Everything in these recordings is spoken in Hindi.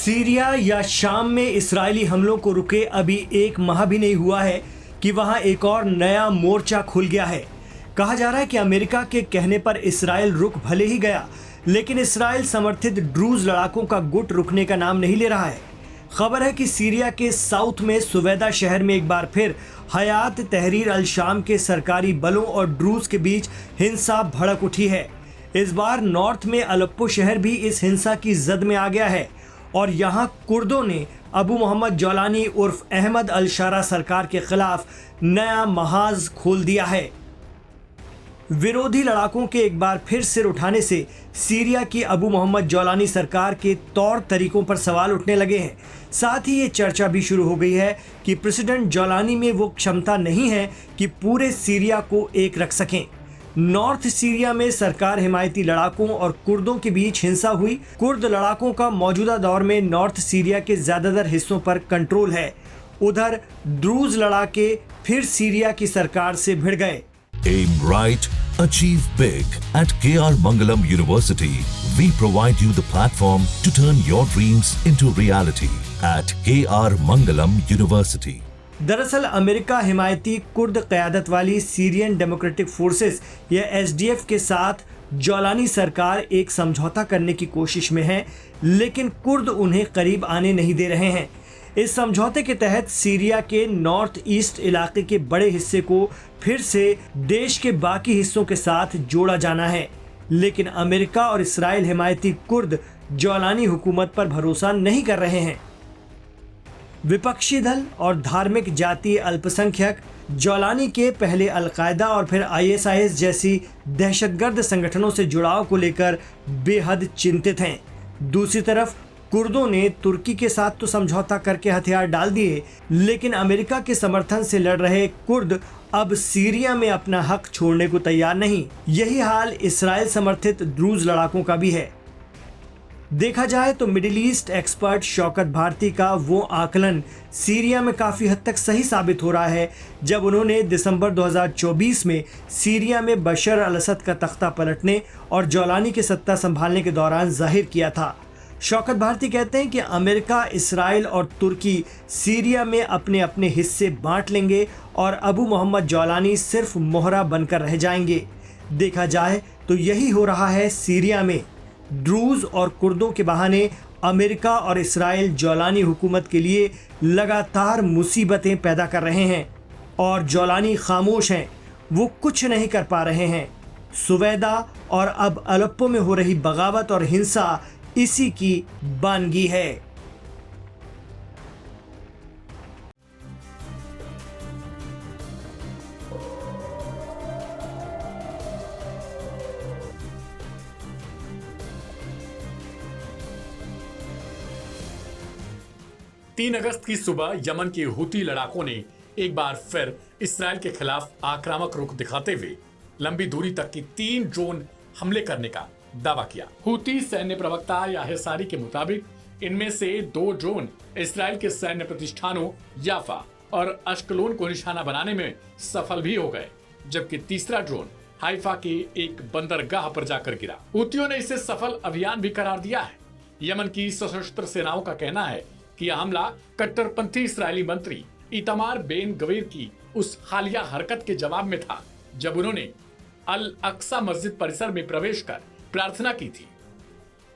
सीरिया या शाम में इस्राएली हमलों को रुके अभी एक माह भी नहीं हुआ है कि वहां एक और नया मोर्चा खुल गया है। कहा जा रहा है कि अमेरिका के कहने पर इस्राएल रुक भले ही गया, लेकिन इस्राएल समर्थित ड्रूज लड़ाकों का गुट रुकने का नाम नहीं ले रहा है। खबर है कि सीरिया के साउथ में सुवैदा शहर में एक बार फिर हयात तहरीर अल शाम के सरकारी बलों और ड्रूज के बीच हिंसा भड़क उठी है। इस बार नॉर्थ में अलेप्पो शहर भी इस हिंसा की जद में आ गया है और यहाँ कुर्दों ने अबू मोहम्मद जौलानी उर्फ अहमद अल शारा सरकार के खिलाफ नया महाज खोल दिया है। विरोधी लड़ाकों के एक बार फिर सिर उठाने से सीरिया की अबू मोहम्मद जौलानी सरकार के तौर तरीकों पर सवाल उठने लगे हैं। साथ ही ये चर्चा भी शुरू हो गई है कि प्रेसिडेंट जौलानी में वो क्षमता नहीं है कि पूरे सीरिया को एक रख सकें। नॉर्थ सीरिया में सरकार हिमायती लड़ाकों और कुर्दों के बीच हिंसा हुई। कुर्द लड़ाकों का मौजूदा दौर में नॉर्थ सीरिया के ज्यादातर हिस्सों पर कंट्रोल है। उधर ड्रूज लड़ाके फिर सीरिया की सरकार से भिड़ गए। Aim right, achieve big. At KR Mangalam University, we provide you the platform to turn your dreams into reality. At KR Mangalam University. दरअसल अमेरिका हिमायती कुर्द क़यादत वाली सीरियन डेमोक्रेटिक फोर्सेस या एसडीएफ के साथ जौलानी सरकार एक समझौता करने की कोशिश में है, लेकिन कुर्द उन्हें करीब आने नहीं दे रहे हैं। इस समझौते के तहत सीरिया के नॉर्थ ईस्ट इलाके के बड़े हिस्से को फिर से देश के बाकी हिस्सों के साथ जोड़ा जाना है, लेकिन अमेरिका और इस्राएल हिमायती कुर्द जौलानी हुकूमत पर भरोसा नहीं कर रहे हैं। विपक्षी दल और धार्मिक जातीय अल्पसंख्यक जौलानी के पहले अलकायदा और फिर आईएसआईएस जैसी दहशतगर्द संगठनों से जुड़ाव को लेकर बेहद चिंतित हैं। दूसरी तरफ कुर्दों ने तुर्की के साथ तो समझौता करके हथियार डाल दिए, लेकिन अमेरिका के समर्थन से लड़ रहे कुर्द अब सीरिया में अपना हक छोड़ने को तैयार नहीं। यही हाल इस्राएल समर्थित ड्रूज लड़ाकों का भी है। देखा जाए तो Middle East expert Shaukat Bharti का वो आकलन सीरिया में काफ़ी हद तक सही साबित हो रहा है, जब उन्होंने दिसंबर 2024 में सीरिया में बशर अल असद का तख्ता पलटने और जौलानी की सत्ता संभालने के दौरान जाहिर किया था। शौकत भारती कहते हैं कि अमेरिका, इसराइल और तुर्की सीरिया में अपने अपने हिस्से बांट लेंगे और अबू मोहम्मद जौलानी सिर्फ मोहरा बनकर रह जाएंगे। देखा जाए तो यही हो रहा है सीरिया में। ड्रूज और कुर्दों के बहाने अमेरिका और इसराइल जौलानी हुकूमत के लिए लगातार मुसीबतें पैदा कर रहे हैं और जौलानी खामोश हैं, वो कुछ नहीं कर पा रहे हैं। सुवैदा और अब अलेप्पो में हो रही बगावत और हिंसा इसी की बानगी है। तीन अगस्त की सुबह यमन के हुती लड़ाकों ने एक बार फिर इसराइल के खिलाफ आक्रामक रुख दिखाते हुए लंबी दूरी तक की 3 ड्रोन हमले करने का दावा किया। हुती सैन्य प्रवक्ता याहिया सारी के मुताबिक इनमें से 2 ड्रोन इसराइल के सैन्य प्रतिष्ठानों याफा और अश्कलोन को निशाना बनाने में सफल भी हो गए, जबकि तीसरा ड्रोन हाइफा के एक बंदरगाह पर जाकर गिरा। हुतियों ने इसे सफल अभियान भी करार दिया है। यमन की सशस्त्र सेनाओं का कहना है कि यह हमला कट्टरपंथी इस्राएली मंत्री इतामार बेन गवीर की उस हालिया हरकत के जवाब में था, जब उन्होंने अल अक्सा मस्जिद परिसर में प्रवेश कर प्रार्थना की थी।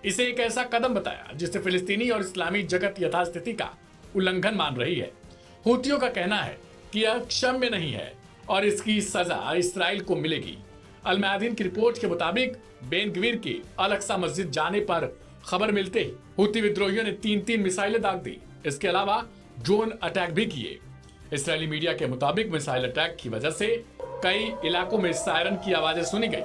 इसे एक ऐसा कदम बताया जिससे फिलिस्तीनी और इस्लामी जगत यथास्थिति का उल्लंघन मान रही है। हुतियों का कहना है कि यह क्षम्य नहीं है और इसकी सजा इसराइल को मिलेगी। अल मयादीन की रिपोर्ट के मुताबिक बेन गवीर के अल अक्सा मस्जिद जाने पर खबर मिलते ही हुती विद्रोहियों ने 3 मिसाइलें दाग दी। इसके अलावा ड्रोन अटैक भी किए। इस्राएली मीडिया के मुताबिक मिसाइल अटैक की वजह से कई इलाकों में सायरन की आवाजें सुनी गई।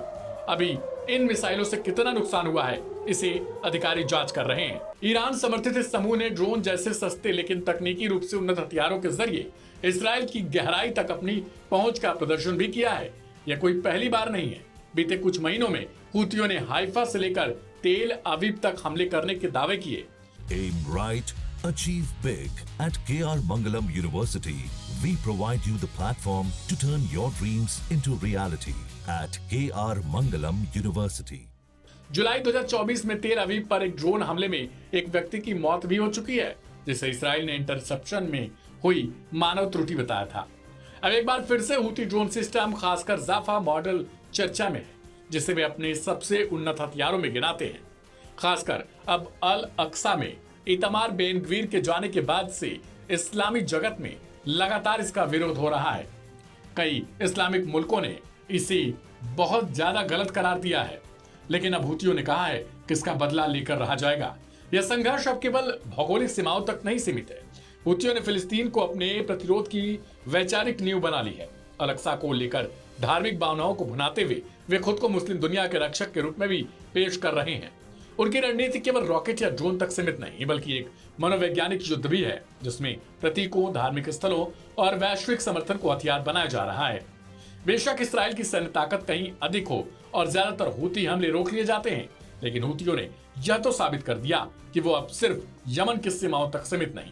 अभी इन मिसाइलों से कितना नुकसान हुआ है, इसे अधिकारी जांच कर रहे हैं। ईरान समर्थित इस समूह ने ड्रोन जैसे सस्ते लेकिन तकनीकी रूप से उन्नत हथियारों के जरिए इसराइल की गहराई तक अपनी पहुंच का प्रदर्शन भी किया है। यह कोई पहली बार नहीं है। बीते कुछ महीनों में हुतियों ने हाइफा से लेकर तेल अवीव तक हमले करने के दावे किए। Aim right, achieve big. At KR Mangalam University, we provide you the platform to turn your dreams into reality. At KR Mangalam University. जुलाई 2024 में तेल अवीव पर एक ड्रोन हमले में एक व्यक्ति की मौत भी हो चुकी है, जिसे इसराइल ने इंटरसेप्शन में हुई मानव त्रुटि बताया था। अब एक बार फिर से हूती ड्रोन सिस्टम, खासकर जाफा मॉडल, चर्चा में है, जिसे वे अपने सबसे उन्नत हथियारों में गिनाते हैं। खासकर अब अल अक्सा में इतमार बेन ग्वीर के जाने के बाद से इस्लामी जगत में लगातार इसका विरोध हो रहा है। कई इस्लामिक मुल्कों ने इसे बहुत ज्यादा गलत करार दिया है, लेकिन अब हूतियों ने कहा है कि इसका बदला लेकर रहा जाएगा। यह संघर्ष अब केवल भौगोलिक सीमाओं तक नहीं सीमित है। हूतियों ने फिलिस्तीन को अपने प्रतिरोध की वैचारिक नींव बना ली है। अल अक्सा को लेकर धार्मिक भावनाओं को भुनाते हुए वे खुद को मुस्लिम दुनिया के रक्षक के रूप में भी पेश कर रहे हैं। उनकी रणनीति केवल रॉकेट या ड्रोन तक सीमित नहीं, बल्कि एक मनोवैज्ञानिक युद्ध भी है, जिसमें प्रतीकों, धार्मिक स्थलों और वैश्विक समर्थन को हथियार बनाया जा रहा है। बेशक इसराइल की सैन्य ताकत कहीं अधिक हो और ज्यादातर हूती हमले रोक लिए जाते हैं, लेकिन हूतियों ने यह तो साबित कर दिया कि वो अब सिर्फ यमन की सीमाओं तक सीमित नहीं।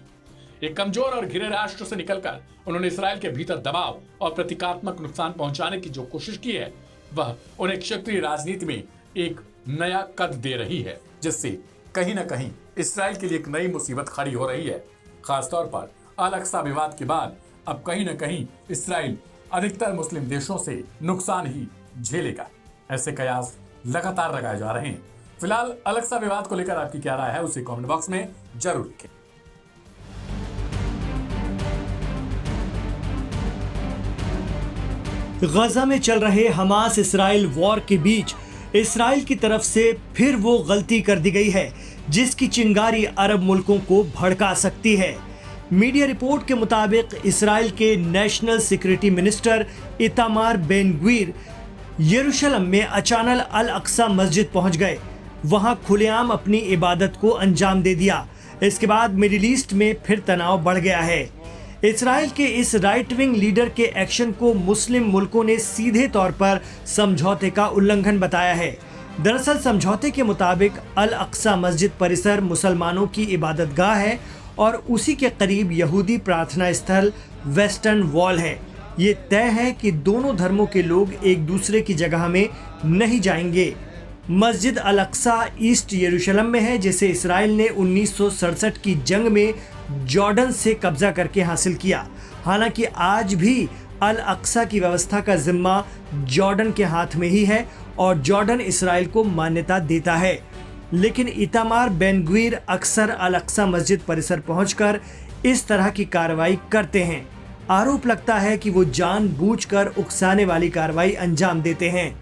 एक कमजोर और घिरे राष्ट्र से निकलकर उन्होंने इसराइल के भीतर दबाव और प्रतीकात्मक नुकसान पहुंचाने की जो कोशिश की है, वह उन्हें क्षेत्रीय राजनीति में एक नया कद दे रही है, जिससे कहीं न कहीं इसराइल के लिए एक नई मुसीबत खड़ी हो रही है। खासतौर पर अल अक्सा विवाद के बाद अब कहीं न कहीं इसराइल अधिकतर मुस्लिम देशों से नुकसान ही झेलेगा। ऐसे कयास लगातार लगाए जा रहे हैं। फिलहाल अल अक्सा विवाद को लेकर आपकी क्या राय है, उसे कमेंट बॉक्स में जरूर लिखें। गजा में चल रहे हमास इसराइल वॉर के बीच इसराइल की तरफ से फिर वो गलती कर दी गई है जिसकी चिंगारी अरब मुल्कों को भड़का सकती है। मीडिया रिपोर्ट के मुताबिक इसराइल के national security minister Itamar Ben Gvir यरूशलेम में अचानक अल अक्सा मस्जिद पहुंच गए। वहां खुलेआम अपनी इबादत को अंजाम दे दिया। इसके बाद मिडिल ईस्ट में फिर तनाव बढ़ गया है। इसराइल के इस राइट विंग लीडर के एक्शन को मुस्लिम मुल्कों ने सीधे तौर पर समझौते का उल्लंघन बताया है। दरअसल समझौते के मुताबिक अल अक्सा मस्जिद परिसर मुसलमानों की इबादतगाह है और उसी के करीब यहूदी प्रार्थना स्थल वेस्टर्न वॉल है। ये तय है कि दोनों धर्मों के लोग एक दूसरे की जगह में नहीं जाएंगे। मस्जिद अल अक्सा ईस्ट यरूशलेम में है, जिसे इसराइल ने 1967 की जंग में जॉर्डन से कब्जा करके हासिल किया। हालांकि आज भी अल अक्सा की व्यवस्था का जिम्मा जॉर्डन के हाथ में ही है और जॉर्डन इसराइल को मान्यता देता है। लेकिन इतामार बेन ग्वीर अक्सर अल अक्सा मस्जिद परिसर पहुंचकर इस तरह की कार्रवाई करते हैं। आरोप लगता है कि वो जानबूझकर उकसाने वाली कार्रवाई अंजाम देते हैं।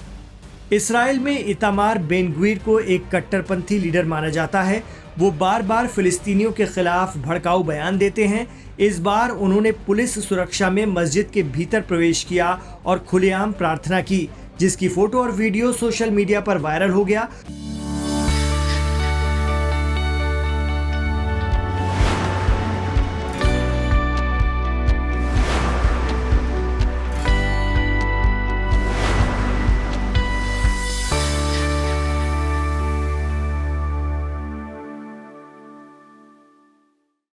इसराइल में इतामार बेन ग्वीर को एक कट्टरपंथी लीडर माना जाता है। वो बार बार फिलिस्तीनियों के खिलाफ भड़काऊ बयान देते हैं। इस बार उन्होंने पुलिस सुरक्षा में मस्जिद के भीतर प्रवेश किया और खुलेआम प्रार्थना की, जिसकी फोटो और वीडियो सोशल मीडिया पर वायरल हो गया।